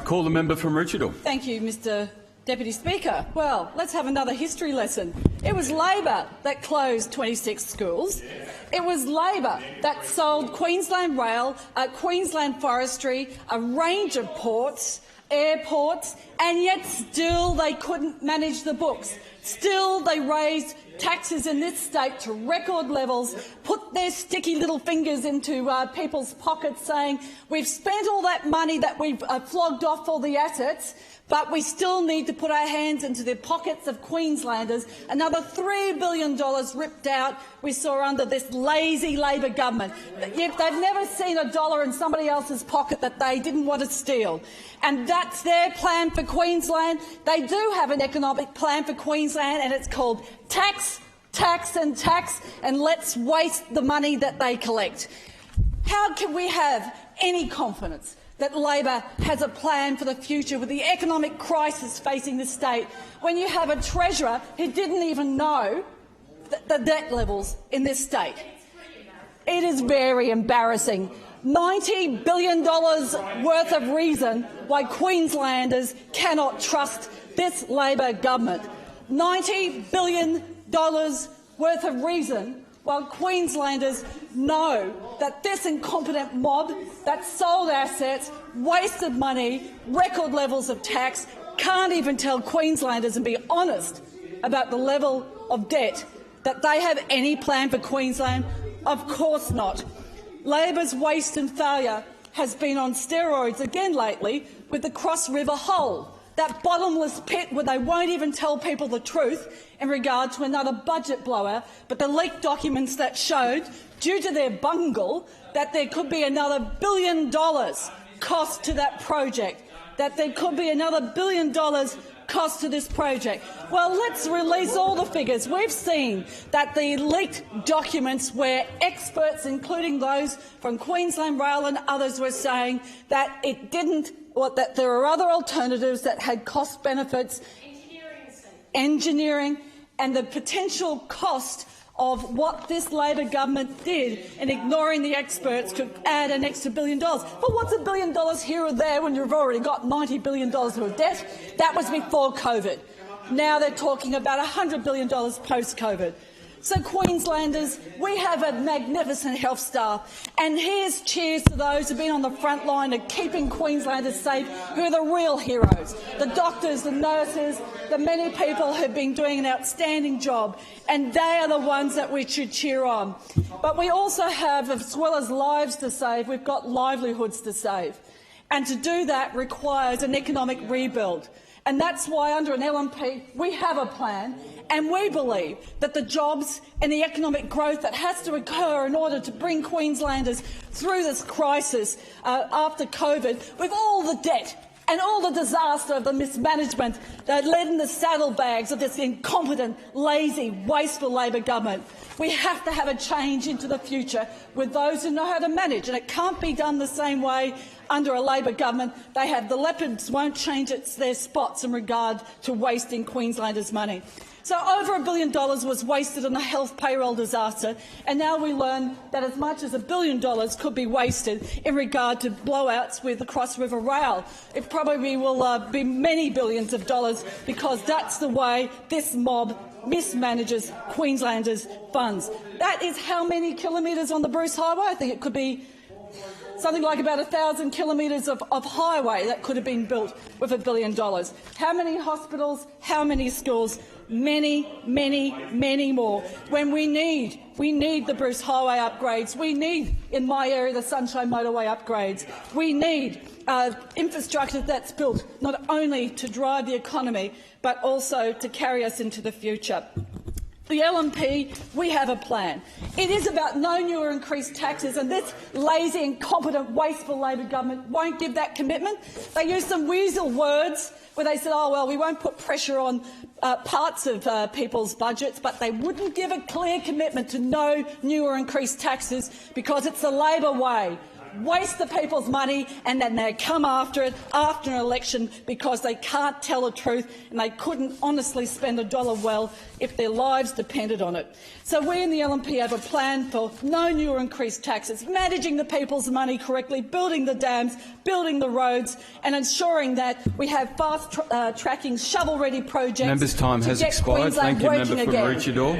call the member from Richardville. Thank you, Mr Deputy Speaker. Well, let's have another history lesson. It was Labor that closed 26 schools. It was Labor that sold Queensland Rail, Queensland Forestry, a range of ports, airports, and yet still they couldn't manage the books. Still they raised taxes in this state to record levels, put their sticky little fingers into people's pockets saying, we've spent all that money that we've flogged off all the assets, but we still need to put our hands into the pockets of Queenslanders. Another $3 billion ripped out we saw under this lazy Labor government. They've never seen a dollar in somebody else's pocket that they didn't want to steal. And that's their plan for Queensland. They do have an economic plan for Queensland, and it's called tax, tax and tax, and let's waste the money that they collect. How can we have any confidence that Labor has a plan for the future with the economic crisis facing the state when you have a Treasurer who didn't even know the debt levels in this state? It is very embarrassing. $90 billion worth of reason why Queenslanders cannot trust this Labor government. $90 billion worth of reason while Queenslanders know that this incompetent mob that sold assets, wasted money, record levels of tax, can't even tell Queenslanders and be honest about the level of debt, that they have any plan for Queensland? Of course not. Labor's waste and failure has been on steroids again lately with the Cross River hole, that bottomless pit where they won't even tell people the truth in regard to another budget blower, but the leaked documents that showed, due to their bungle, that there could be another $1 billion cost to that project, that there could be another $1 billion cost to this project. Well, let's release all the figures. We've seen that the leaked documents where experts, including those from Queensland Rail and others, were saying that it didn't, or that there are other alternatives that had cost benefits, engineering, and the potential cost of what this Labor government did in ignoring the experts could add an extra $1 billion. But what's $1 billion here or there when you've already got $90 billion of debt? That was before COVID. Now they're talking about $100 billion post-COVID. So, Queenslanders, we have a magnificent health staff, and here's cheers to those who have been on the front line of keeping Queenslanders safe, who are the real heroes, the doctors, the nurses, the many people who have been doing an outstanding job, and they are the ones that we should cheer on. But we also have, as well as lives to save, we've got livelihoods to save. And to do that requires an economic rebuild. And that's why, under an LNP, we have a plan, and we believe that the jobs and the economic growth that has to occur in order to bring Queenslanders through this crisis after COVID, with all the debt and all the disaster of the mismanagement that led in the saddlebags of this incompetent, lazy, wasteful Labor government, we have to have a change into the future with those who know how to manage, and it can't be done the same way under a Labor government. They have the leopards won't change their spots in regard to wasting Queenslanders' money. So over $1 billion was wasted on a health payroll disaster, and now we learn that as much as $1 billion could be wasted in regard to blowouts with the Cross River Rail. It probably will be many billions of dollars, because that's the way this mob mismanages Queenslanders' funds. That is how many kilometres on the Bruce Highway? I think it could be something like about 1,000 kilometres of highway that could have been built with $1 billion. How many hospitals? How many schools? Many, many, many more. When we need the Bruce Highway upgrades. We need, in my area, the Sunshine Motorway upgrades. We need infrastructure that's built not only to drive the economy but also to carry us into the future. The LNP, we have a plan. It is about no new or increased taxes, and this lazy, incompetent, wasteful Labor government won't give that commitment. They use some weasel words where they said, oh, well, we won't put pressure on parts of people's budgets, but they wouldn't give a clear commitment to no new or increased taxes, because it's the Labor way. waste the people's money, and then they come after it after an election because they can't tell the truth and they couldn't honestly spend a dollar well if their lives depended on it. So we in the LNP have a plan for no new or increased taxes, managing the people's money correctly, building the dams, building the roads, and ensuring that we have fast-tracking shovel-ready projects. Member's time has expired. Queensland Thank you, Member working for again. Maroochydore.